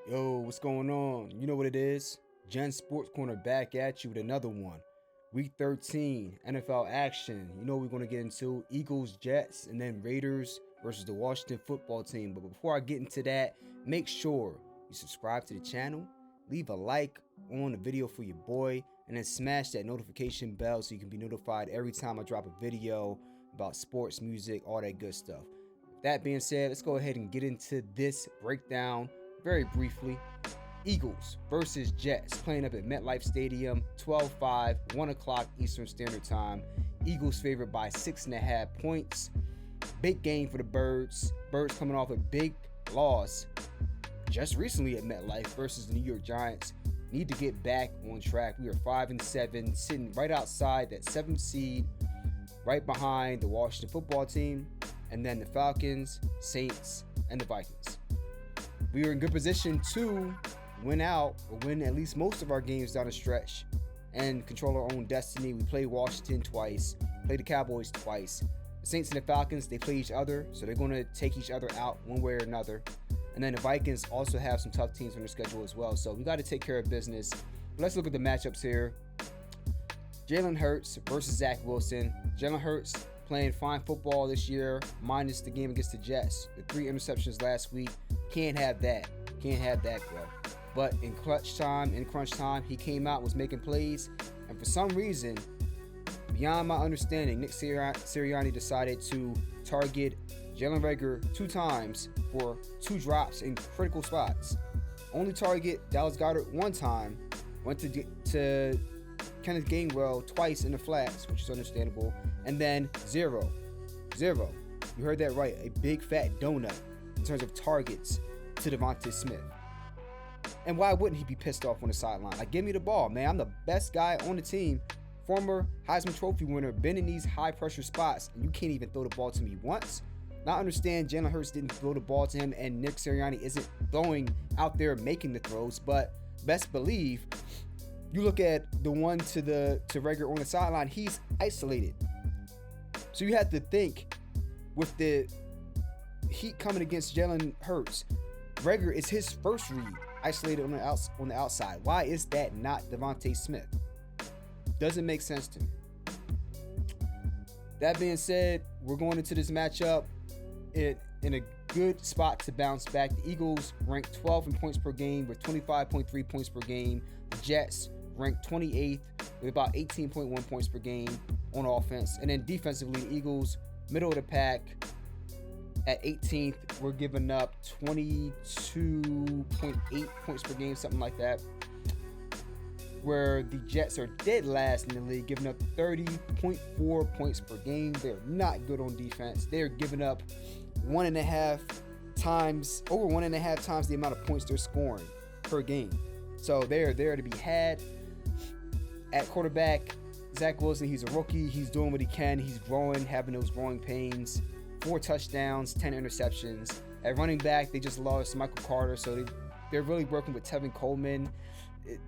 Yo, what's going on? You know what it is? Genssportscorner back at you with another one. Week 13, NFL action. You know what we're going to get into Eagles, Jets, and then Raiders versus the Washington football team. But before I get into that, make sure you subscribe to the channel, leave a like on the video for your boy, and then smash that notification bell so you can be notified every time I drop a video about sports, music, all that good stuff. That being said, let's go ahead and get into this breakdown very briefly. Eagles versus Jets playing up at MetLife Stadium, 12-5, 1 o'clock Eastern Standard Time. Eagles favored by 6.5 points. Big game for the Birds. Birds coming off a big loss just recently at MetLife versus the New York Giants. Need to get back on track. We are 5-7, sitting right outside that 7th seed, right behind the Washington football team, and then the Falcons, Saints, and the Vikings. We are in good position to win out or win at least most of our games down the stretch and control our own destiny. We play Washington twice, play the Cowboys twice. The Saints and the Falcons, they play each other, so they're going to take each other out one way or another. And then the Vikings also have some tough teams on their schedule as well, so we got to take care of business. But let's look at the matchups here. Jalen Hurts versus Zach Wilson. Jalen Hurts playing fine football this year, minus the game against the Jets. The 3 interceptions last week. Can't have that. Can't have that, bro. But in crunch time, he came out, was making plays. And for some reason, beyond my understanding, Nick Sirianni decided to target Jalen Reagor 2 times for 2 drops in critical spots. Only target Dallas Goedert 1 time. Went to Kenneth Gainwell twice in the flats, which is understandable. And then 0. You heard that right. A big fat donut in terms of targets to Devontae Smith. And why wouldn't he be pissed off on the sideline? Like, give me the ball, man. I'm the best guy on the team. Former Heisman Trophy winner, been in these high-pressure spots, and you can't even throw the ball to me once. Now, I understand Jalen Hurts didn't throw the ball to him, and Nick Sirianni isn't throwing out there making the throws, but best believe, you look at the one to Reagor on the sideline, he's isolated. So you have to think, with the heat coming against Jalen Hurts, Reagor is his first read, isolated on the outside. Why is that not Devontae Smith? Doesn't make sense to me. That being said, we're going into this matchup in a good spot to bounce back. The Eagles ranked 12th in points per game with 25.3 points per game. The Jets ranked 28th with about 18.1 points per game on offense. And then defensively, the Eagles, middle of the pack, at 18th, we're giving up 22.8 points per game, something like that. Where the Jets are dead last in the league, giving up 30.4 points per game. They're not good on defense. They're giving up over 1.5 times the amount of points they're scoring per game. So they're there to be had. At quarterback, Zach Wilson, he's a rookie. He's doing what he can. He's growing, having those growing pains. 4 touchdowns, 10 interceptions. At running back, they just lost Michael Carter, so they're really working with Tevin Coleman.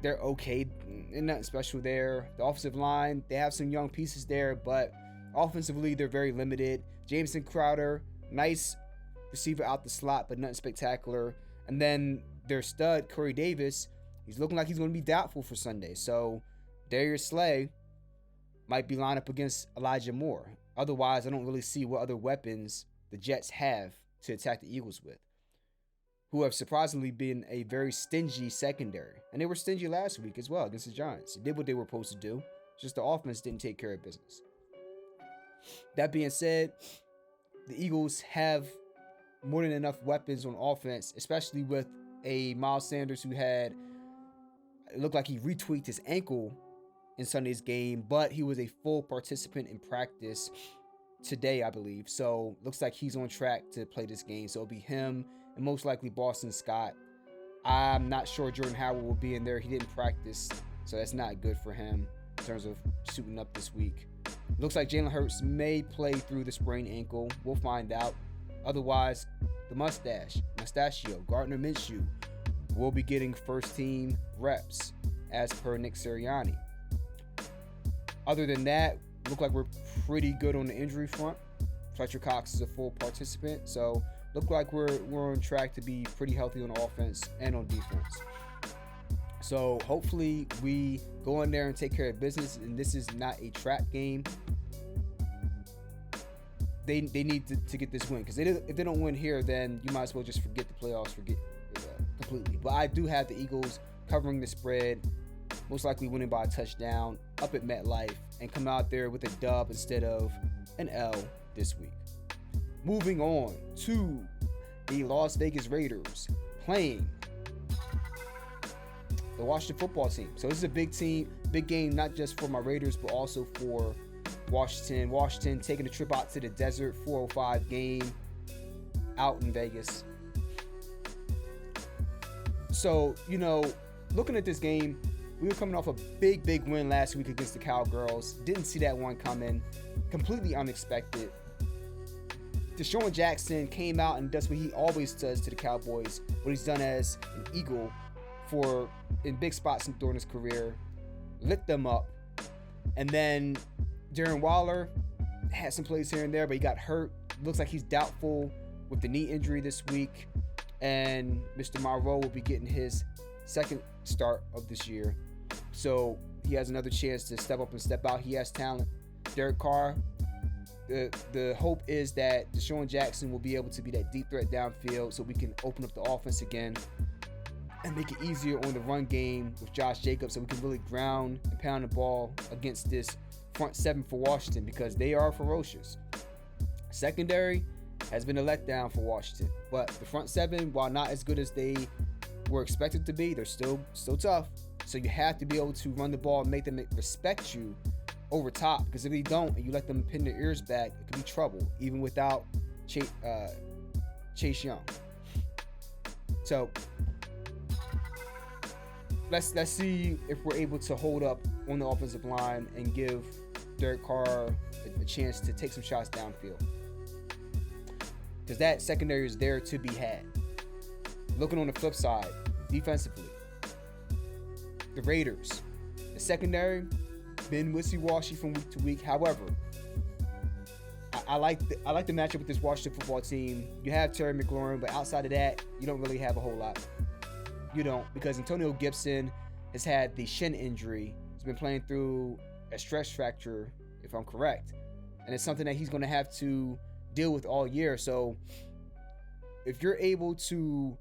They're okay. They're nothing special there. The offensive line, they have some young pieces there, but offensively, they're very limited. Jameson Crowder, nice receiver out the slot, but nothing spectacular. And then their stud, Corey Davis, he's looking like he's going to be doubtful for Sunday. So Darius Slay might be lined up against Elijah Moore. Otherwise, I don't really see what other weapons the Jets have to attack the Eagles with, who have surprisingly been a very stingy secondary. And they were stingy last week as well against the Giants. They did what they were supposed to do. Just the offense didn't take care of business. That being said, the Eagles have more than enough weapons on offense, especially with a Miles Sanders who it looked like he retweaked his ankle in Sunday's game, but he was a full participant in practice today, I believe. So looks like he's on track to play this game. So it'll be him and most likely Boston Scott. I'm not sure Jordan Howard will be in there. He didn't practice, so that's not good for him in terms of suiting up this week. Looks like Jalen Hurts may play through the sprained ankle. We'll find out. Otherwise, the Mustachio, Gardner Minshew will be getting first-team reps as per Nick Sirianni. Other than that, look like we're pretty good on the injury front. Fletcher Cox is a full participant, so look like we're on track to be pretty healthy on offense and on defense. So hopefully we go in there and take care of business. And this is not a trap game. They need to get this win, because if they don't win here, then you might as well just forget the playoffs, completely. But I do have the Eagles covering the spread, most likely winning by a touchdown up at MetLife, and come out there with a dub instead of an L this week. Moving on to the Las Vegas Raiders playing the Washington football team. So this is a big game, not just for my Raiders, but also for Washington. Washington taking a trip out to the desert, 4:05 game out in Vegas. So, looking at this game, we were coming off a big win last week against the Cowgirls. Didn't see that one coming. Completely unexpected. Deshaun Jackson came out and does what he always does to the Cowboys, what he's done as an Eagle in big spots during his career, lit them up. And then Darren Waller had some plays here and there, but he got hurt. Looks like he's doubtful with the knee injury this week. And Mr. Monroe will be getting his second start of this year. So he has another chance to step up and step out. He has talent. Derek Carr, the hope is that Deshaun Jackson will be able to be that deep threat downfield so we can open up the offense again and make it easier on the run game with Josh Jacobs, so we can really ground and pound the ball against this front seven for Washington, because they are ferocious. Secondary has been a letdown for Washington, but the front seven, while not as good as they were expected to be, they're still tough. So you have to be able to run the ball and make them respect you over top, because if you don't and you let them pin their ears back, it could be trouble, even without Chase Young. So let's see if we're able to hold up on the offensive line and give Derek Carr a chance to take some shots downfield, because that secondary is there to be had. Looking on the flip side, defensively, the Raiders, the secondary, been wishy-washy from week to week. However, I like the matchup with this Washington football team. You have Terry McLaurin, but outside of that, you don't really have a whole lot. You don't, because Antonio Gibson has had the shin injury. He's been playing through a stress fracture, if I'm correct, and it's something that he's going to have to deal with all year. So if you're able to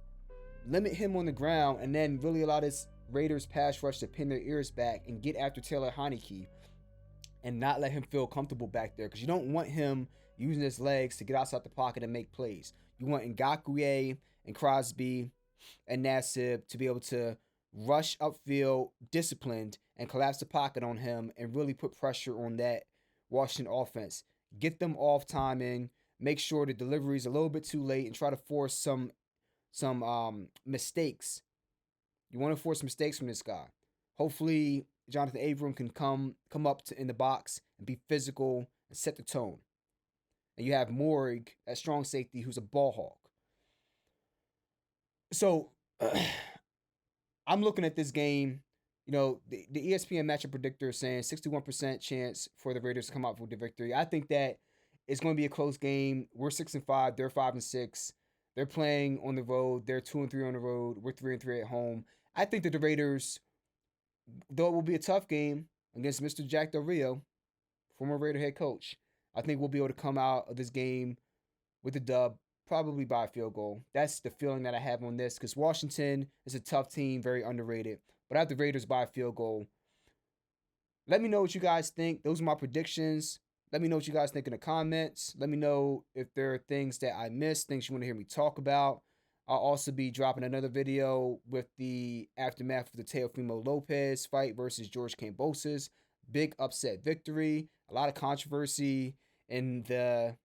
limit him on the ground and then really allow this Raiders pass rush to pin their ears back and get after Taylor Heinicke and not let him feel comfortable back there, because you don't want him using his legs to get outside the pocket and make plays. You want Ngakoue and Crosby and Nassib to be able to rush upfield, disciplined, and collapse the pocket on him and really put pressure on that Washington offense. Get them off timing, make sure the delivery is a little bit too late, and try to force some mistakes. You want to force mistakes from this guy. Hopefully, Jonathan Abram can come up in the box and be physical and set the tone. And you have Morrig at strong safety, who's a ball hawk. So I'm looking at this game. The ESPN matchup predictor is saying 61% chance for the Raiders to come out with the victory. I think that it's going to be a close game. We're 6-5. They're 5-6. They're playing on the road. They're 2-3 on the road. We're 3-3 at home. I think that the Raiders, though it will be a tough game against Mr. Jack Del Rio, former Raider head coach, I think we'll be able to come out of this game with a dub, probably by a field goal. That's the feeling that I have on this, because Washington is a tough team, very underrated. But I have the Raiders by a field goal. Let me know what you guys think. Those are my predictions. Let me know what you guys think in the comments. Let me know if there are things that I missed, things you want to hear me talk about. I'll also be dropping another video with the aftermath of the Teofimo Lopez fight versus George Kambosos. Big upset victory. A lot of controversy in the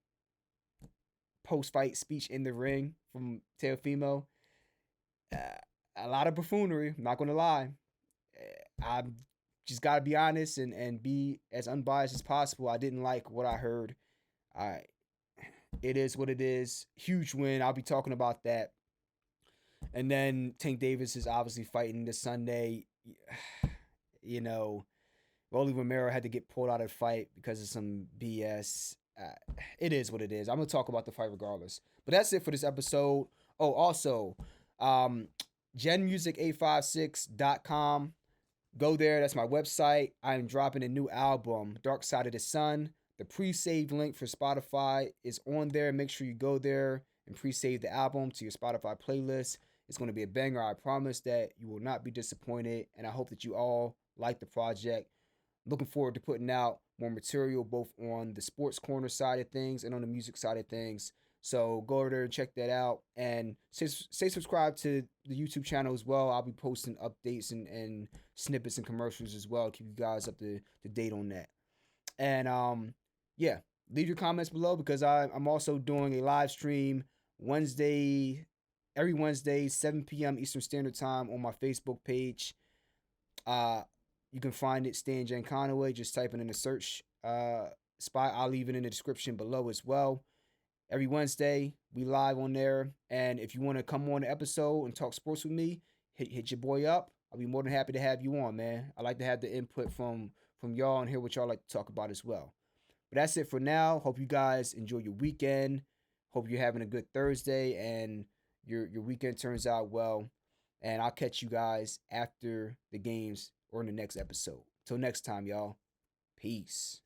post-fight speech in the ring from Teofimo. A lot of buffoonery, I'm not going to lie. I'm just got to be honest and be as unbiased as possible. I didn't like what I heard. It is what it is. Huge win. I'll be talking about that. And then Tank Davis is obviously fighting this Sunday. Rolly Romero had to get pulled out of the fight because of some BS. it is what it is. I'm gonna talk about the fight regardless. But that's it for this episode. Oh, also, um, genmusic856.com. Go there. That's my website. I'm dropping a new album, Dark Side of the Sun. The pre-saved link for Spotify is on there. Make sure you go there and pre-save the album to your Spotify playlist. It's going to be a banger. I promise that you will not be disappointed. And I hope that you all like the project. Looking forward to putting out more material both on the sports corner side of things and on the music side of things. So go over there and check that out, and stay subscribed to the YouTube channel as well. I'll be posting updates and snippets and commercials as well. Keep you guys up to date on that. And yeah, leave your comments below because I'm also doing a live stream Wednesday, every Wednesday, 7 p.m. Eastern Standard Time on my Facebook page. Uh, you can find it, Stan Jan Conaway. Just type it in the search spot. I'll leave it in the description below as well. Every Wednesday, we live on there. And if you want to come on the episode and talk sports with me, hit your boy up. I'll be more than happy to have you on, man. I like to have the input from y'all and hear what y'all like to talk about as well. But that's it for now. Hope you guys enjoy your weekend. Hope you're having a good Thursday and your weekend turns out well. And I'll catch you guys after the games or in the next episode. Till next time, y'all. Peace.